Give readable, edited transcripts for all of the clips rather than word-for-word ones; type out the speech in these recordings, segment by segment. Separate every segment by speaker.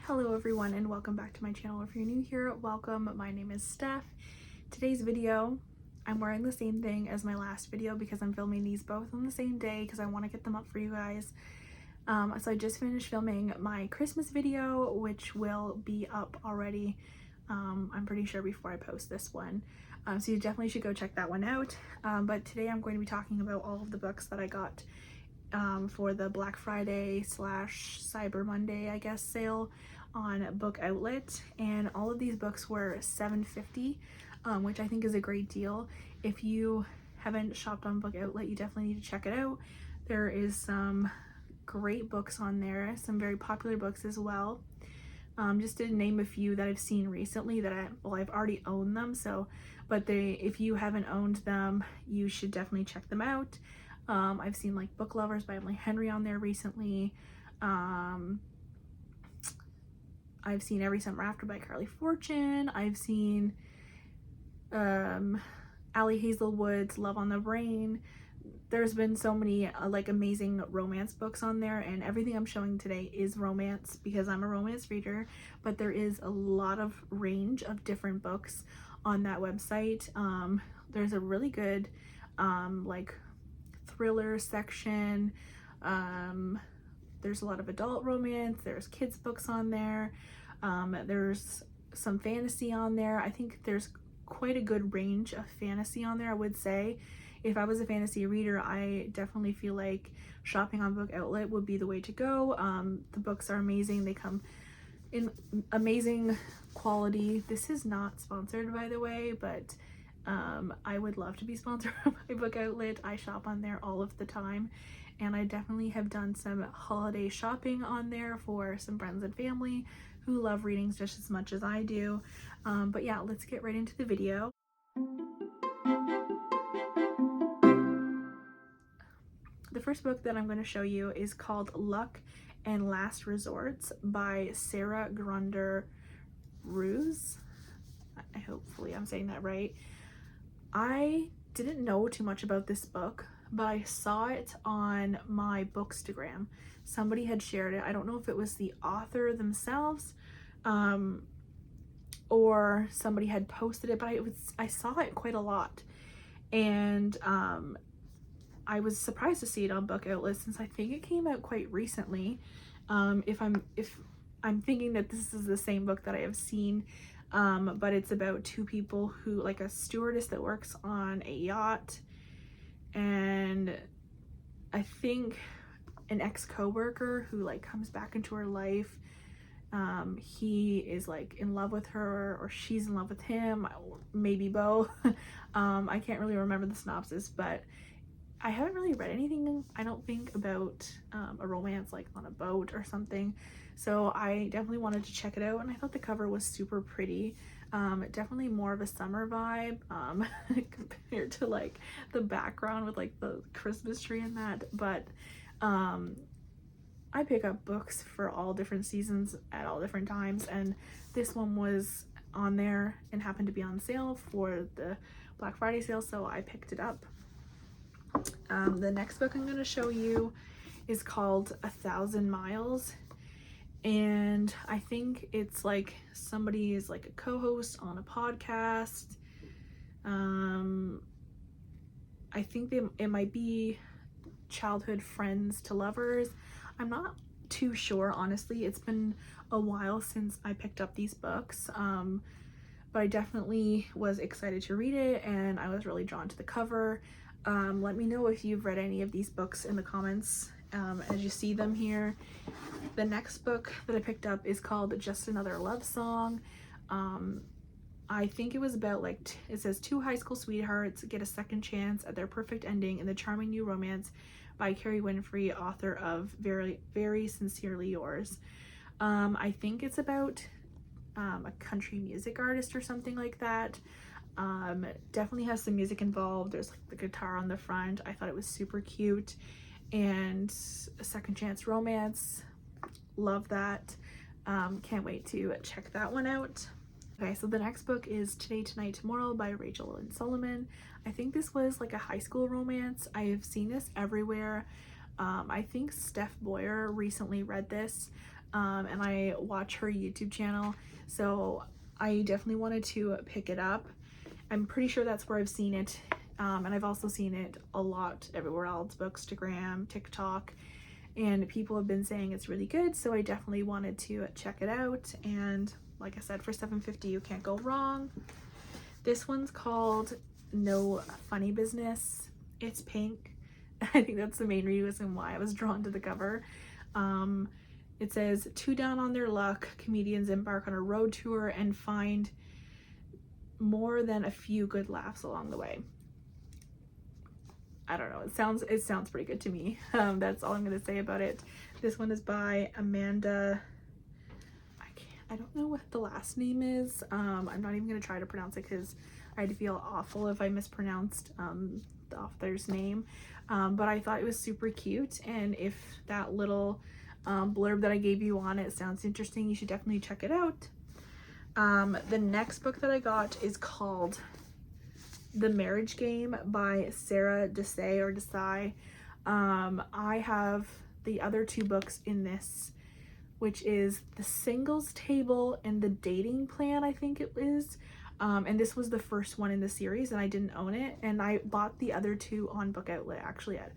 Speaker 1: Hello everyone and welcome back to my channel. If you're new here, welcome. My name is Steph. Today's video, I'm wearing the same thing as my last video because I'm filming these both on the same day because I want to get them up for you guys. So I just finished filming my Christmas video, which will be up already, I'm pretty sure, before I post this one. So you definitely should go check that one out. But today I'm going to be talking about all of the books that I got for the Black Friday / Cyber Monday, I guess, sale on Book Outlet, and all of these books were $7.50, which I think is a great deal. If you haven't shopped on Book Outlet, you definitely need to check it out. There is some great books on there, some very popular books as well. Just to name a few that I've seen recently that I've already owned them, so if you haven't owned them, you should definitely check them out. I've seen like Book Lovers by Emily Henry on there recently. I've seen Every Summer After by Carly Fortune. I've seen Ali Hazelwood's Love on the Brain. There's been so many like amazing romance books on there, and everything I'm showing today is romance because I'm a romance reader, but there is a lot of range of different books on that website. There's a really good like thriller section. There's a lot of adult romance, there's kids books on there, there's some fantasy on there. I think there's quite a good range of fantasy on there, I would say. If I was a fantasy reader, I definitely feel like shopping on Book Outlet would be the way to go. The books are amazing. They come in amazing quality. This is not sponsored, by the way, but I would love to be sponsored by Book Outlet. I shop on there all of the time, and I definitely have done some holiday shopping on there for some friends and family who love readings just as much as I do. But yeah, let's get right into the video. The first book that I'm going to show you is called Luck and Last Resorts by Sarah Grunder Ruse. Hopefully I'm saying that right. I didn't know too much about this book, but I saw it on my Bookstagram. Somebody had shared it. I don't know if it was the author themselves or somebody had posted it, but I saw it quite a lot, and I was surprised to see it on Book Outlet since I think it came out quite recently. If I'm thinking that this is the same book that I have seen, but it's about two people who, like a stewardess that works on a yacht, and I think an ex-coworker who like comes back into her life. He is like in love with her, or she's in love with him, maybe both. I can't really remember the synopsis, but I haven't really read anything, I don't think, about a romance like on a boat or something, so I definitely wanted to check it out, and I thought the cover was super pretty. Definitely more of a summer vibe compared to like the background with like the Christmas tree and that, but I pick up books for all different seasons at all different times, and this one was on there and happened to be on sale for the Black Friday sale, so I picked it up. The next book I'm going to show you is called 1,000 Miles, and I think it's like somebody is like a co-host on a podcast. I think it might be childhood friends to lovers. I'm not too sure, honestly. It's been a while since I picked up these books, but I definitely was excited to read it, and I was really drawn to the cover. Let me know if you've read any of these books in the comments as you see them here. The next book that I picked up is called Just Another Love Song. I think it was about like, it says two high school sweethearts get a second chance at their perfect ending in the charming new romance by Kerry Winfrey, author of Very, Very Sincerely Yours. I think it's about a country music artist or something like that. Definitely has some music involved. There's like the guitar on the front. I thought it was super cute, and a second chance romance. Love that. Can't wait to check that one out. Okay, so the next book is Today, Tonight, Tomorrow by Rachel Lynn Solomon. I think this was like a high school romance. I have seen this everywhere. I think Steph Boyer recently read this. and I watch her YouTube channel, so I definitely wanted to pick it up. I'm pretty sure that's where I've seen it, and I've also seen it a lot everywhere else, Bookstagram, TikTok, and people have been saying it's really good, so I definitely wanted to check it out. And like I said, for $7.50 you can't go wrong. This one's called No Funny Business. It's pink. I think that's the main reason why I was drawn to the cover. It says, 2 down on their luck, comedians embark on a road tour and find more than a few good laughs along the way. I don't know, it sounds pretty good to me. That's all I'm gonna say about it. This one is by Amanda. I don't know what the last name is. I'm not even gonna try to pronounce it because I'd feel awful if I mispronounced the author's name. But I thought it was super cute, and if that little blurb that I gave you on it sounds interesting, you should definitely check it out. The next book that I got is called The Marriage Game by Sarah Desai. I have the other 2 books in this, which is The Singles Table and The Dating Plan, I think it is. And this was the first one in the series, and I didn't own it, and I bought the other 2 on Book Outlet, actually at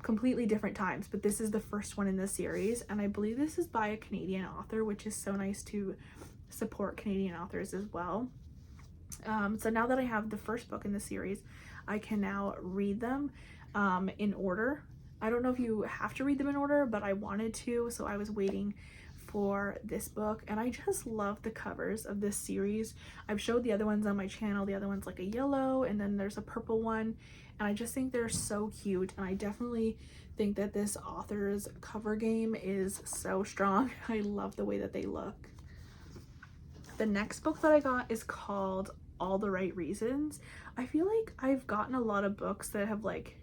Speaker 1: completely different times, but this is the first one in the series, and I believe this is by a Canadian author, which is so nice to support Canadian authors as well. So now that I have the first book in the series, I can now read them in order. I don't know if you have to read them in order, but I wanted to, so I was waiting for this book, and I just love the covers of this series. I've showed the other ones on my channel. The other one's like a yellow, and then there's a purple one, and I just think they're so cute, and I definitely think that this author's cover game is so strong. I love the way that they look. The next book that I got is called All the Right Reasons. I feel like I've gotten a lot of books that have like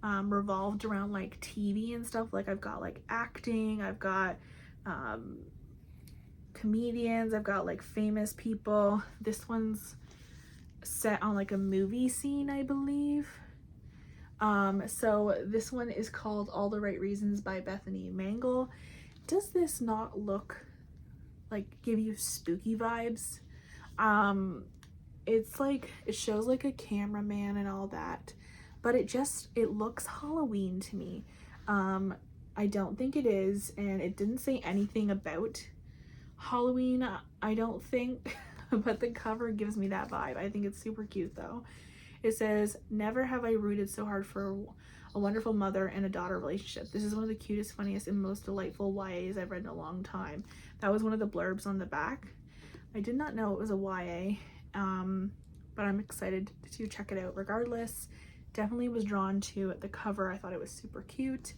Speaker 1: revolved around like TV and stuff. Like I've got like acting, I've got comedians, I've got like famous people. This one's set on like a movie scene, I believe. So this one is called All the Right Reasons by Bethany Mangle. Does this not look like give you spooky vibes? It's like, it shows like a cameraman and all that, but it looks Halloween to me. I don't think it is, and it didn't say anything about Halloween, I don't think, but the cover gives me that vibe. I think it's super cute though. It says, never have I rooted so hard for a wonderful mother and a daughter relationship. This is one of the cutest, funniest, and most delightful YAs I've read in a long time. That was one of the blurbs on the back. I did not know it was a YA, but I'm excited to check it out regardless. Definitely was drawn to the cover. I thought it was super cute.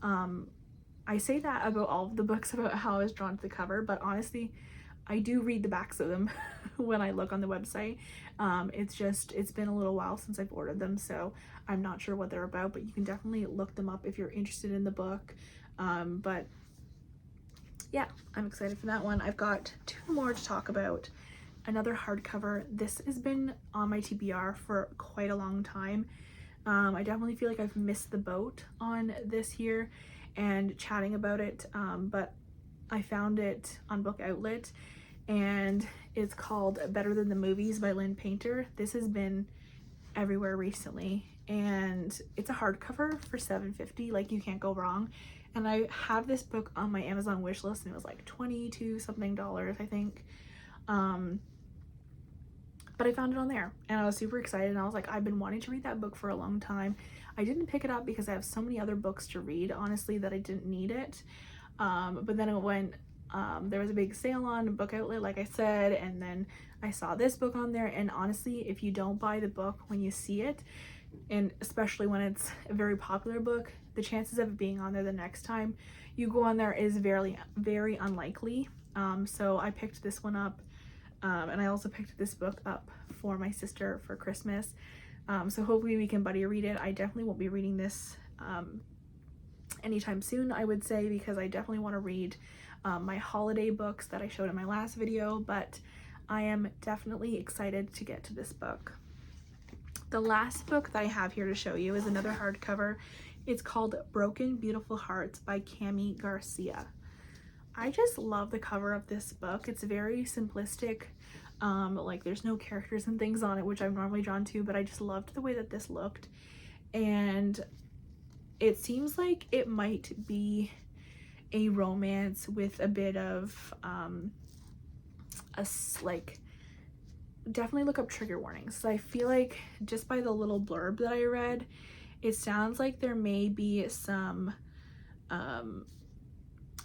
Speaker 1: I say that about all of the books about how I was drawn to the cover, but honestly, I do read the backs of them when I look on the website. It's been a little while since I've ordered them, so I'm not sure what they're about, but you can definitely look them up if you're interested in the book. But yeah, I'm excited for that one. I've got 2 more to talk about. Another hardcover. This has been on my TBR for quite a long time. I definitely feel like I've missed the boat on this here and chatting about it, but I found it on Book Outlet, and it's called Better Than the Movies by Lynn Painter. This has been everywhere recently, and it's a hardcover for $7.50. Like, you can't go wrong. And I have this book on my Amazon wish list, and it was like $22 something, I think. But I found it on there, and I was super excited, and I was like, I've been wanting to read that book for a long time. I didn't pick it up because I have so many other books to read, honestly, that I didn't need it. But then it went, there was a big sale on Book Outlet, like I said, and then I saw this book on there, and honestly, if you don't buy the book when you see it, and especially when it's a very popular book, the chances of it being on there the next time you go on there is very, very unlikely. So I picked this one up. And I also picked this book up for my sister for Christmas. So hopefully we can buddy read it. I definitely won't be reading this anytime soon, I would say, because I definitely want to read my holiday books that I showed in my last video, but I am definitely excited to get to this book. The last book that I have here to show you is another hardcover. It's called Broken Beautiful Hearts by Cami Garcia. I just love the cover of this book. It's very simplistic. Like there's no characters and things on it, which I'm normally drawn to, but I just loved the way that this looked. And it seems like it might be a romance with a bit of like, definitely look up trigger warnings. So I feel like just by the little blurb that I read, it sounds like there may be some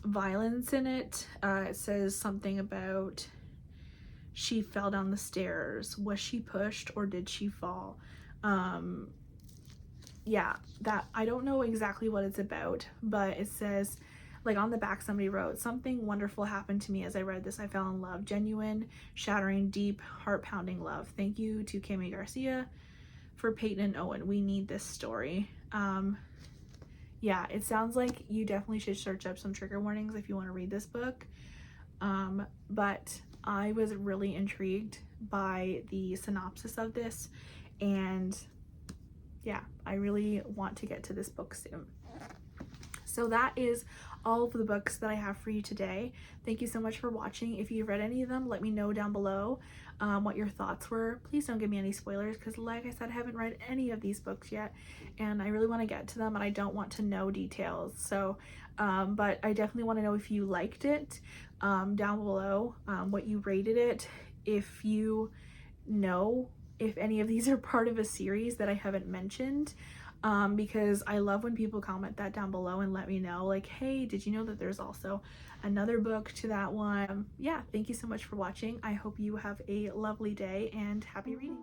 Speaker 1: violence in it. It says something about she fell down the stairs. Was she pushed or did she fall? Yeah, that I don't know exactly what it's about, but it says, like on the back somebody wrote, something wonderful happened to me as I read this. I fell in love. Genuine, shattering, deep, heart-pounding love. Thank you to Kami Garcia for Peyton and Owen. We need this story. Yeah, it sounds like you definitely should search up some trigger warnings if you want to read this book. But I was really intrigued by the synopsis of this, and yeah, I really want to get to this book soon. So that is all of the books that I have for you today. Thank you so much for watching. If you've read any of them, let me know down below what your thoughts were. Please don't give me any spoilers because like I said, I haven't read any of these books yet and I really want to get to them and I don't want to know details. So, but I definitely want to know if you liked it down below, what you rated it. If you know if any of these are part of a series that I haven't mentioned. Because I love when people comment that down below and let me know, like, hey, did you know that there's also another book to that one? Yeah, thank you so much for watching. I hope you have a lovely day and happy reading.